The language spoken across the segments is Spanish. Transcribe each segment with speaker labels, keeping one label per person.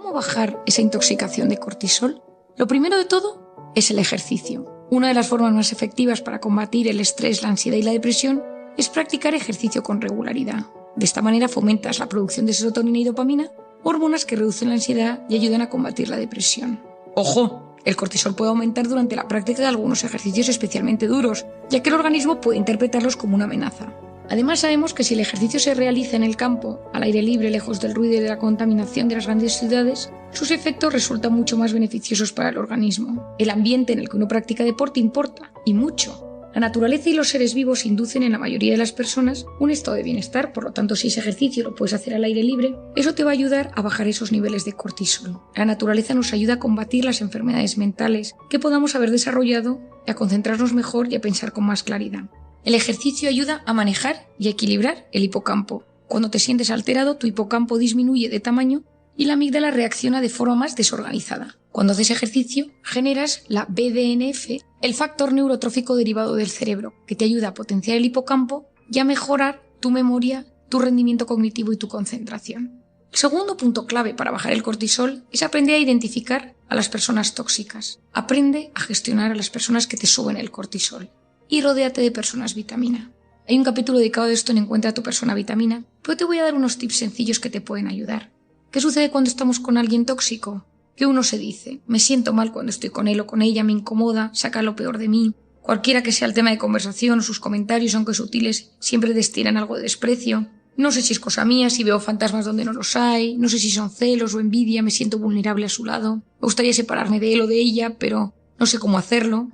Speaker 1: ¿Cómo bajar esa intoxicación de cortisol? Lo primero de todo es el ejercicio. Una de las formas más efectivas para combatir el estrés, la ansiedad y la depresión es practicar ejercicio con regularidad. De esta manera fomentas la producción de serotonina y dopamina, hormonas que reducen la ansiedad y ayudan a combatir la depresión. ¡Ojo! El cortisol puede aumentar durante la práctica de algunos ejercicios especialmente duros, ya que el organismo puede interpretarlos como una amenaza. Además, sabemos que si el ejercicio se realiza en el campo, al aire libre, lejos del ruido y de la contaminación de las grandes ciudades, sus efectos resultan mucho más beneficiosos para el organismo. El ambiente en el que uno practica deporte importa, y mucho. La naturaleza y los seres vivos inducen en la mayoría de las personas un estado de bienestar, por lo tanto, si ese ejercicio lo puedes hacer al aire libre, eso te va a ayudar a bajar esos niveles de cortisol. La naturaleza nos ayuda a combatir las enfermedades mentales que podamos haber desarrollado, a concentrarnos mejor y a pensar con más claridad. El ejercicio ayuda a manejar y equilibrar el hipocampo. Cuando te sientes alterado, tu hipocampo disminuye de tamaño y la amígdala reacciona de forma más desorganizada. Cuando haces ejercicio, generas la BDNF, el factor neurotrófico derivado del cerebro, que te ayuda a potenciar el hipocampo y a mejorar tu memoria, tu rendimiento cognitivo y tu concentración. El segundo punto clave para bajar el cortisol es aprender a identificar a las personas tóxicas. Aprende a gestionar a las personas que te suben el cortisol. Y rodéate de personas vitamina. Hay un capítulo dedicado a esto en Encuentra a tu persona vitamina, pero te voy a dar unos tips sencillos que te pueden ayudar. ¿Qué sucede cuando estamos con alguien tóxico? Que uno se dice, me siento mal cuando estoy con él o con ella, me incomoda, saca lo peor de mí. Cualquiera que sea el tema de conversación o sus comentarios, aunque sutiles, siempre destilan algo de desprecio. No sé si es cosa mía, si veo fantasmas donde no los hay, no sé si son celos o envidia, me siento vulnerable a su lado. Me gustaría separarme de él o de ella, pero no sé cómo hacerlo.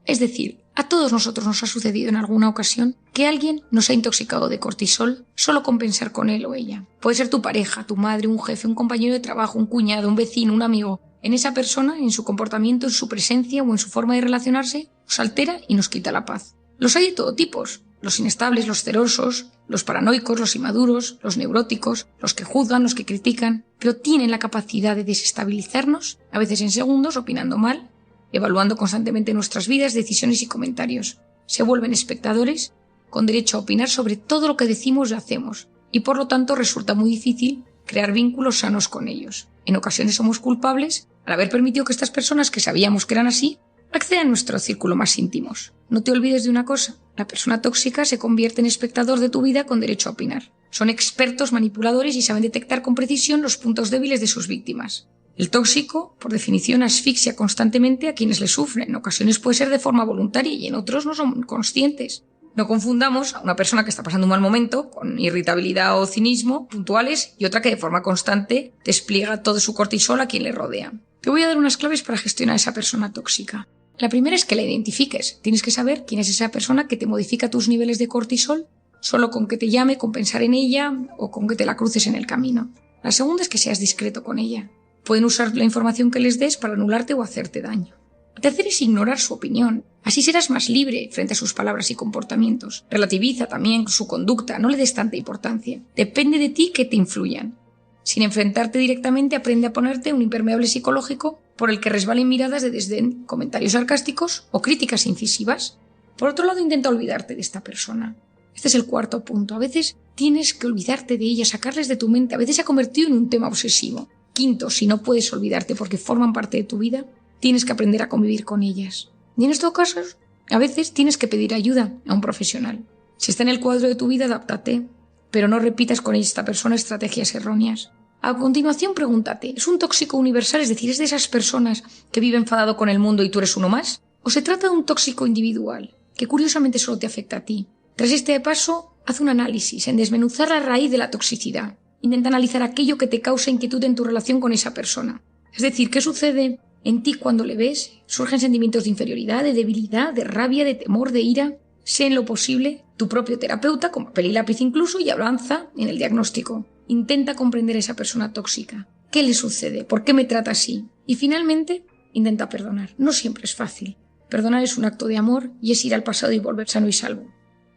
Speaker 1: Es decir, a todos nosotros nos ha sucedido en alguna ocasión que alguien nos ha intoxicado de cortisol solo con pensar con él o ella. Puede ser tu pareja, tu madre, un jefe, un compañero de trabajo, un cuñado, un vecino, un amigo. En esa persona, en su comportamiento, en su presencia o en su forma de relacionarse, nos altera y nos quita la paz. Los hay de todo tipo. Los inestables, los celosos, los paranoicos, los inmaduros, los neuróticos, los que juzgan, los que critican, pero tienen la capacidad de desestabilizarnos, a veces en segundos, opinando mal, evaluando constantemente nuestras vidas, decisiones y comentarios. Se vuelven espectadores con derecho a opinar sobre todo lo que decimos y hacemos, y por lo tanto resulta muy difícil crear vínculos sanos con ellos. En ocasiones somos culpables al haber permitido que estas personas que sabíamos que eran así accedan a nuestro círculo más íntimos. No te olvides de una cosa, la persona tóxica se convierte en espectador de tu vida con derecho a opinar. Son expertos manipuladores y saben detectar con precisión los puntos débiles de sus víctimas. El tóxico, por definición, asfixia constantemente a quienes le sufren. En ocasiones puede ser de forma voluntaria y en otros no son conscientes. No confundamos a una persona que está pasando un mal momento con irritabilidad o cinismo puntuales y otra que de forma constante despliega todo su cortisol a quien le rodea. Te voy a dar unas claves para gestionar a esa persona tóxica. La primera es que la identifiques. Tienes que saber quién es esa persona que te modifica tus niveles de cortisol solo con que te llame, con pensar en ella o con que te la cruces en el camino. La segunda es que seas discreto con ella. Pueden usar la información que les des para anularte o hacerte daño. La tercera es ignorar su opinión. Así serás más libre frente a sus palabras y comportamientos. Relativiza también su conducta, no le des tanta importancia. Depende de ti que te influyan. Sin enfrentarte directamente, aprende a ponerte un impermeable psicológico por el que resbalen miradas de desdén, comentarios sarcásticos o críticas incisivas. Por otro lado, intenta olvidarte de esta persona. Este es el cuarto punto. A veces tienes que olvidarte de ella, sacarles de tu mente. A veces se ha convertido en un tema obsesivo. Quinto, si no puedes olvidarte porque forman parte de tu vida, tienes que aprender a convivir con ellas. Y en estos casos, a veces tienes que pedir ayuda a un profesional. Si está en el cuadro de tu vida, adáptate, pero no repitas con esta persona estrategias erróneas. A continuación, pregúntate, ¿es un tóxico universal? Es decir, ¿es de esas personas que vive enfadado con el mundo y tú eres uno más? ¿O se trata de un tóxico individual, que curiosamente solo te afecta a ti? Tras este paso, haz un análisis en desmenuzar la raíz de la toxicidad. Intenta analizar aquello que te causa inquietud en tu relación con esa persona. Es decir, ¿qué sucede en ti cuando le ves? ¿Surgen sentimientos de inferioridad, de debilidad, de rabia, de temor, de ira? Sé en lo posible tu propio terapeuta, con papel y lápiz incluso, y avanza en el diagnóstico. Intenta comprender a esa persona tóxica. ¿Qué le sucede? ¿Por qué me trata así? Y finalmente, intenta perdonar. No siempre es fácil. Perdonar es un acto de amor y es ir al pasado y volver sano y salvo.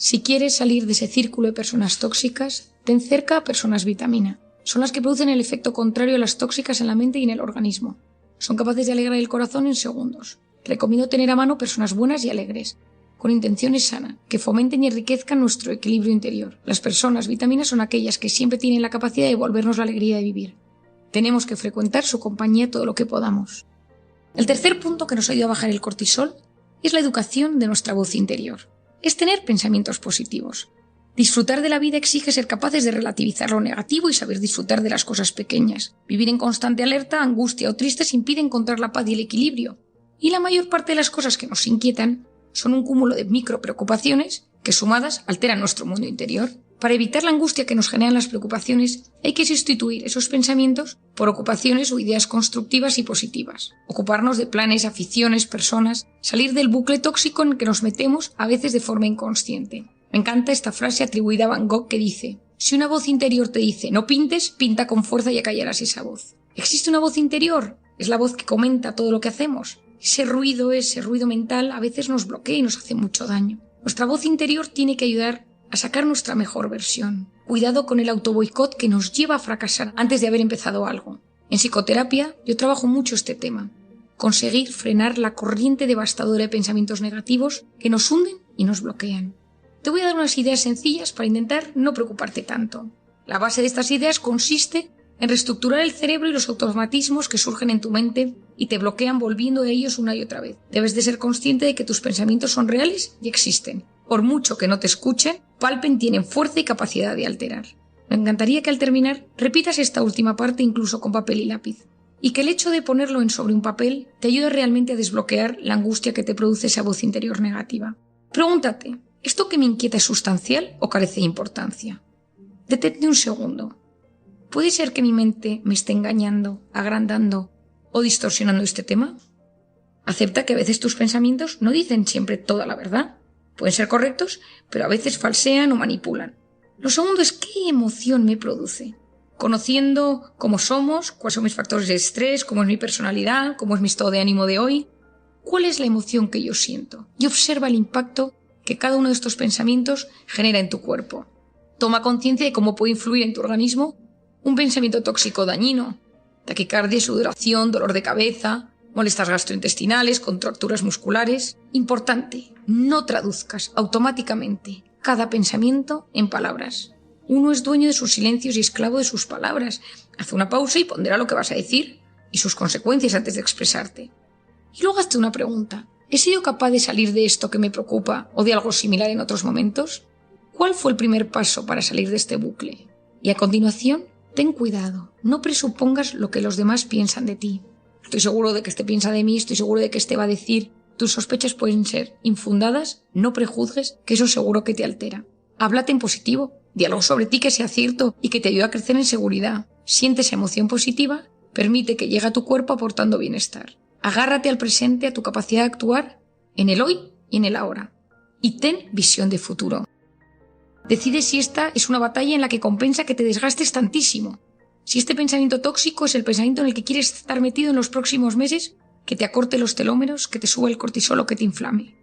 Speaker 1: Si quieres salir de ese círculo de personas tóxicas, ten cerca a personas vitamina. Son las que producen el efecto contrario a las tóxicas en la mente y en el organismo. Son capaces de alegrar el corazón en segundos. Recomiendo tener a mano personas buenas y alegres, con intenciones sanas, que fomenten y enriquezcan nuestro equilibrio interior. Las personas vitaminas son aquellas que siempre tienen la capacidad de devolvernos la alegría de vivir. Tenemos que frecuentar su compañía todo lo que podamos. El tercer punto que nos ayuda a bajar el cortisol es la educación de nuestra voz interior. Es tener pensamientos positivos. Disfrutar de la vida exige ser capaces de relativizar lo negativo y saber disfrutar de las cosas pequeñas. Vivir en constante alerta, angustia o tristes impide encontrar la paz y el equilibrio. Y la mayor parte de las cosas que nos inquietan son un cúmulo de micro preocupaciones que sumadas alteran nuestro mundo interior. Para evitar la angustia que nos generan las preocupaciones, hay que sustituir esos pensamientos por ocupaciones o ideas constructivas y positivas. Ocuparnos de planes, aficiones, personas, salir del bucle tóxico en el que nos metemos a veces de forma inconsciente. Me encanta esta frase atribuida a Van Gogh que dice: si una voz interior te dice no pintes, pinta con fuerza y acallarás esa voz. ¿Existe una voz interior? Es la voz que comenta todo lo que hacemos. Ese ruido mental a veces nos bloquea y nos hace mucho daño. Nuestra voz interior tiene que ayudar a sacar nuestra mejor versión. Cuidado con el autoboicot que nos lleva a fracasar antes de haber empezado algo. En psicoterapia yo trabajo mucho este tema. Conseguir frenar la corriente devastadora de pensamientos negativos que nos hunden y nos bloquean. Te voy a dar unas ideas sencillas para intentar no preocuparte tanto. La base de estas ideas consiste en reestructurar el cerebro y los automatismos que surgen en tu mente y te bloquean volviendo a ellos una y otra vez. Debes de ser consciente de que tus pensamientos son reales y existen. Por mucho que no te escuchen, palpen, tienen fuerza y capacidad de alterar. Me encantaría que al terminar repitas esta última parte incluso con papel y lápiz. Y que el hecho de ponerlo sobre un papel te ayude realmente a desbloquear la angustia que te produce esa voz interior negativa. Pregúntate, ¿esto que me inquieta es sustancial o carece de importancia? Detente un segundo. ¿Puede ser que mi mente me esté engañando, agrandando o distorsionando este tema? Acepta que a veces tus pensamientos no dicen siempre toda la verdad. Pueden ser correctos, pero a veces falsean o manipulan. Lo segundo es qué emoción me produce. Conociendo cómo somos, cuáles son mis factores de estrés, cómo es mi personalidad, cómo es mi estado de ánimo de hoy, ¿cuál es la emoción que yo siento? Y observa el impacto que cada uno de estos pensamientos genera en tu cuerpo. Toma conciencia de cómo puede influir en tu organismo un pensamiento tóxico dañino. Taquicardia, sudoración, dolor de cabeza, molestias gastrointestinales, contracturas musculares. Importante, no traduzcas automáticamente cada pensamiento en palabras. Uno es dueño de sus silencios y esclavo de sus palabras. Haz una pausa y pondera lo que vas a decir y sus consecuencias antes de expresarte. Y luego hazte una pregunta. ¿He sido capaz de salir de esto que me preocupa o de algo similar en otros momentos? ¿Cuál fue el primer paso para salir de este bucle? Y a continuación, ten cuidado. No presupongas lo que los demás piensan de ti. Estoy seguro de que este piensa de mí, estoy seguro de que este va a decir. Tus sospechas pueden ser infundadas, no prejuzgues, que eso seguro que te altera. Háblate en positivo, di algo sobre ti que sea cierto y que te ayude a crecer en seguridad. Siente esa emoción positiva, permite que llegue a tu cuerpo aportando bienestar. Agárrate al presente, a tu capacidad de actuar en el hoy y en el ahora. Y ten visión de futuro. Decide si esta es una batalla en la que compensa que te desgastes tantísimo. Si este pensamiento tóxico es el pensamiento en el que quieres estar metido en los próximos meses, que te acorte los telómeros, que te suba el cortisol o que te inflame.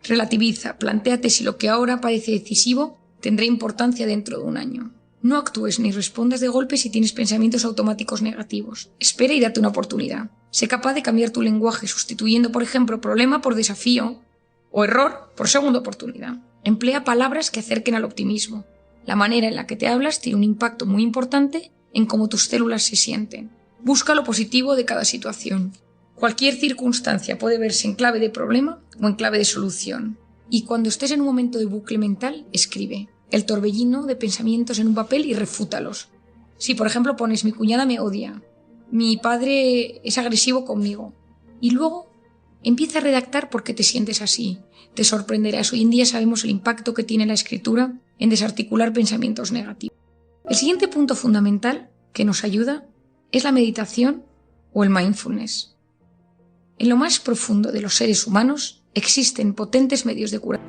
Speaker 1: Relativiza, plantéate si lo que ahora parece decisivo tendrá importancia dentro de un año. No actúes ni respondas de golpe si tienes pensamientos automáticos negativos. Espera y date una oportunidad. Sé capaz de cambiar tu lenguaje sustituyendo, por ejemplo, problema por desafío o error por segunda oportunidad. Emplea palabras que acerquen al optimismo. La manera en la que te hablas tiene un impacto muy importante en cómo tus células se sienten. Busca lo positivo de cada situación. Cualquier circunstancia puede verse en clave de problema o en clave de solución. Y cuando estés en un momento de bucle mental, escribe el torbellino de pensamientos en un papel y refútalos. Si, por ejemplo, pones mi cuñada me odia, mi padre es agresivo conmigo, y luego empieza a redactar por qué te sientes así. Te sorprenderás. Hoy en día sabemos el impacto que tiene la escritura en desarticular pensamientos negativos. El siguiente punto fundamental que nos ayuda es la meditación o el mindfulness. En lo más profundo de los seres humanos existen potentes medios de cura.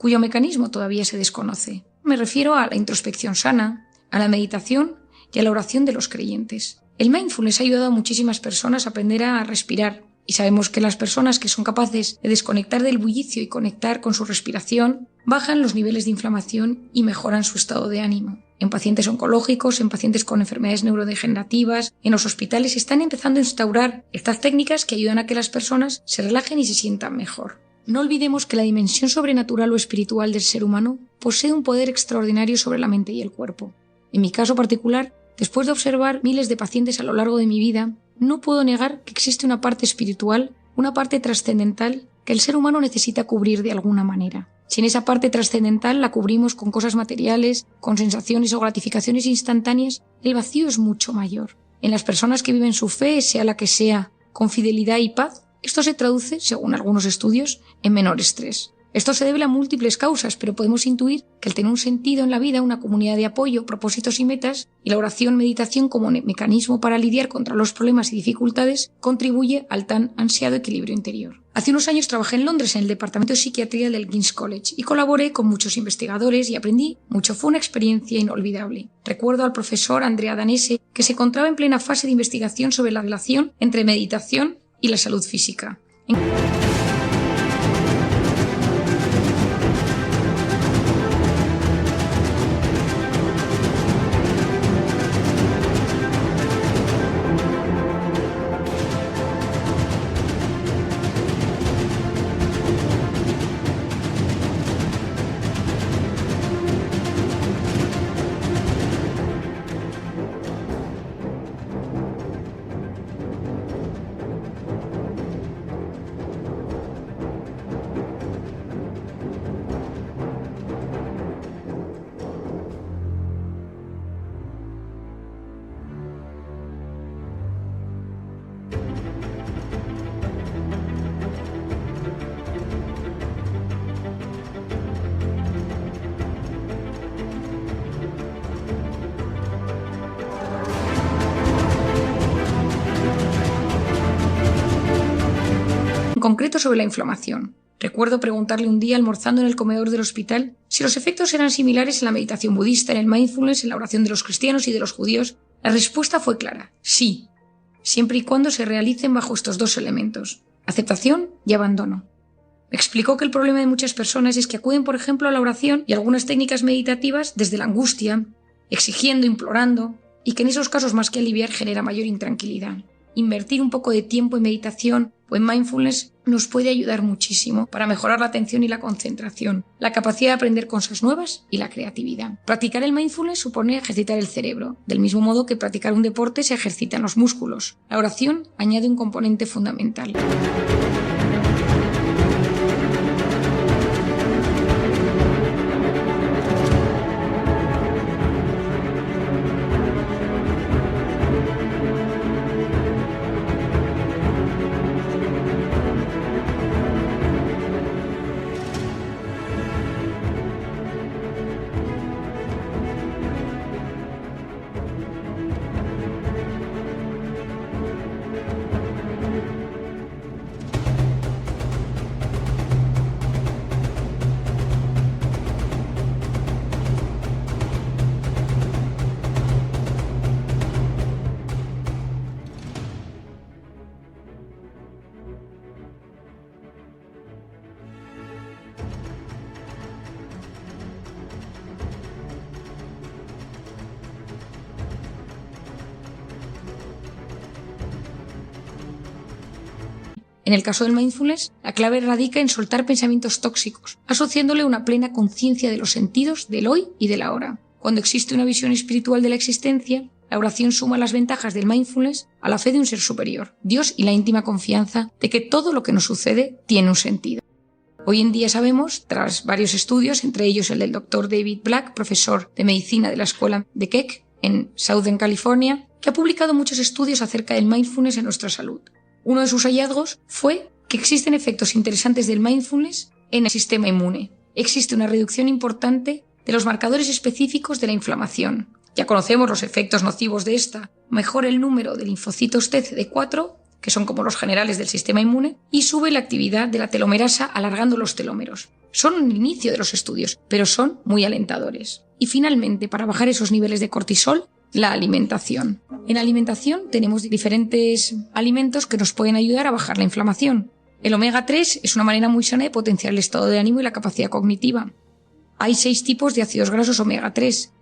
Speaker 1: cuyo mecanismo todavía se desconoce. Me refiero a la introspección sana, a la meditación y a la oración de los creyentes. El mindfulness ha ayudado a muchísimas personas a aprender a respirar, y sabemos que las personas que son capaces de desconectar del bullicio y conectar con su respiración bajan los niveles de inflamación y mejoran su estado de ánimo. En pacientes oncológicos, en pacientes con enfermedades neurodegenerativas, en los hospitales están empezando a instaurar estas técnicas que ayudan a que las personas se relajen y se sientan mejor. No olvidemos que la dimensión sobrenatural o espiritual del ser humano posee un poder extraordinario sobre la mente y el cuerpo. En mi caso particular, después de observar miles de pacientes a lo largo de mi vida, no puedo negar que existe una parte espiritual, una parte trascendental que el ser humano necesita cubrir de alguna manera. Si en esa parte trascendental la cubrimos con cosas materiales, con sensaciones o gratificaciones instantáneas, el vacío es mucho mayor. En las personas que viven su fe, sea la que sea, con fidelidad y paz, esto se traduce, según algunos estudios, en menor estrés. Esto se debe a múltiples causas, pero podemos intuir que el tener un sentido en la vida, una comunidad de apoyo, propósitos y metas, y la oración-meditación como mecanismo para lidiar contra los problemas y dificultades, contribuye al tan ansiado equilibrio interior. Hace unos años trabajé en Londres en el departamento de psiquiatría del King's College y colaboré con muchos investigadores y aprendí mucho. Fue una experiencia inolvidable. Recuerdo al profesor Andrea Danese, que se encontraba en plena fase de investigación sobre la relación entre meditación y la salud física. Concreto sobre la inflamación. Recuerdo preguntarle un día almorzando en el comedor del hospital si los efectos eran similares en la meditación budista, en el mindfulness, en la oración de los cristianos y de los judíos. La respuesta fue clara: sí, siempre y cuando se realicen bajo estos dos elementos, aceptación y abandono. Me explicó que el problema de muchas personas es que acuden, por ejemplo, a la oración y algunas técnicas meditativas desde la angustia, exigiendo, implorando, y que en esos casos más que aliviar genera mayor intranquilidad. Invertir un poco de tiempo en meditación o en mindfulness nos puede ayudar muchísimo para mejorar la atención y la concentración, la capacidad de aprender cosas nuevas y la creatividad. Practicar el mindfulness supone ejercitar el cerebro, del mismo modo que practicar un deporte se ejercitan los músculos. La oración añade un componente fundamental. En el caso del mindfulness, la clave radica en soltar pensamientos tóxicos, asociándole una plena conciencia de los sentidos del hoy y del ahora. Cuando existe una visión espiritual de la existencia, la oración suma las ventajas del mindfulness a la fe de un ser superior, Dios, y la íntima confianza de que todo lo que nos sucede tiene un sentido. Hoy en día sabemos, tras varios estudios, entre ellos el del Dr. David Black, profesor de medicina de la escuela de Keck en Southern California, que ha publicado muchos estudios acerca del mindfulness en nuestra salud. Uno de sus hallazgos fue que existen efectos interesantes del mindfulness en el sistema inmune. Existe una reducción importante de los marcadores específicos de la inflamación. Ya conocemos los efectos nocivos de esta. Mejora el número de linfocitos T CD4, que son como los generales del sistema inmune, y sube la actividad de la telomerasa alargando los telómeros. Son el inicio de los estudios, pero son muy alentadores. Y finalmente, para bajar esos niveles de cortisol, la alimentación. En la alimentación tenemos diferentes alimentos que nos pueden ayudar a bajar la inflamación. El omega 3 es una manera muy sana de potenciar el estado de ánimo y la capacidad cognitiva. Hay 6 tipos de ácidos grasos omega 3,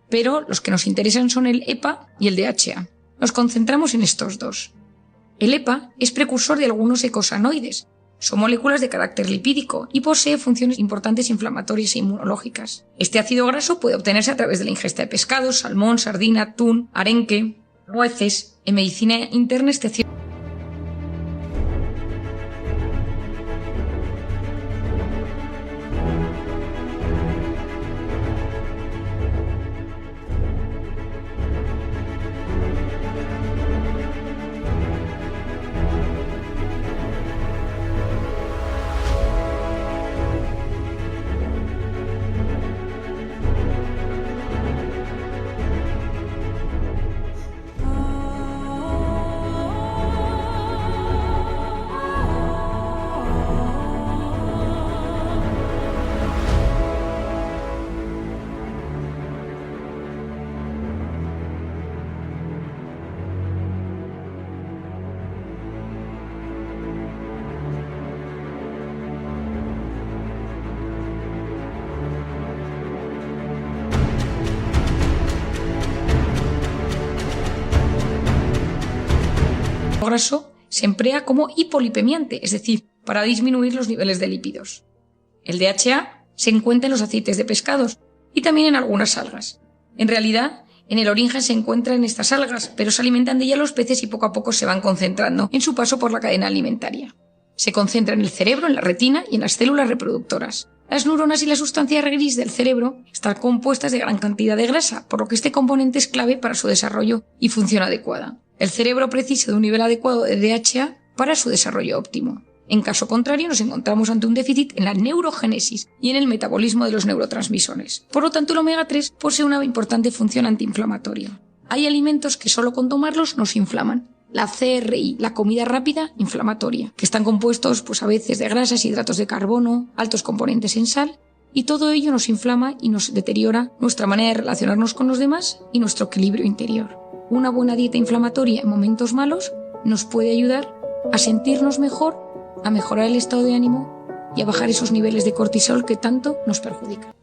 Speaker 1: pero los que nos interesan son el EPA y el DHA. Nos concentramos en estos dos. El EPA es precursor de algunos eicosanoides. Son moléculas de carácter lipídico y posee funciones importantes inflamatorias e inmunológicas. Este ácido graso puede obtenerse a través de la ingesta de pescados, salmón, sardina, atún, arenque, nueces. En medicina interna este ácido graso se emplea como hipolipemiante, es decir, para disminuir los niveles de lípidos. El DHA se encuentra en los aceites de pescados y también en algunas algas. En realidad, en el origen se encuentran estas algas, pero se alimentan de ella los peces y poco a poco se van concentrando en su paso por la cadena alimentaria. Se concentra en el cerebro, en la retina y en las células reproductoras. Las neuronas y la sustancia gris del cerebro están compuestas de gran cantidad de grasa, por lo que este componente es clave para su desarrollo y función adecuada. El cerebro precisa de un nivel adecuado de DHA para su desarrollo óptimo. En caso contrario, nos encontramos ante un déficit en la neurogénesis y en el metabolismo de los neurotransmisores. Por lo tanto, el omega 3 posee una importante función antiinflamatoria. Hay alimentos que solo con tomarlos nos inflaman. La CRI, la comida rápida inflamatoria, que están compuestos a veces de grasas, hidratos de carbono, altos componentes en sal, y todo ello nos inflama y nos deteriora nuestra manera de relacionarnos con los demás y nuestro equilibrio interior. Una buena dieta inflamatoria en momentos malos nos puede ayudar a sentirnos mejor, a mejorar el estado de ánimo y a bajar esos niveles de cortisol que tanto nos perjudican.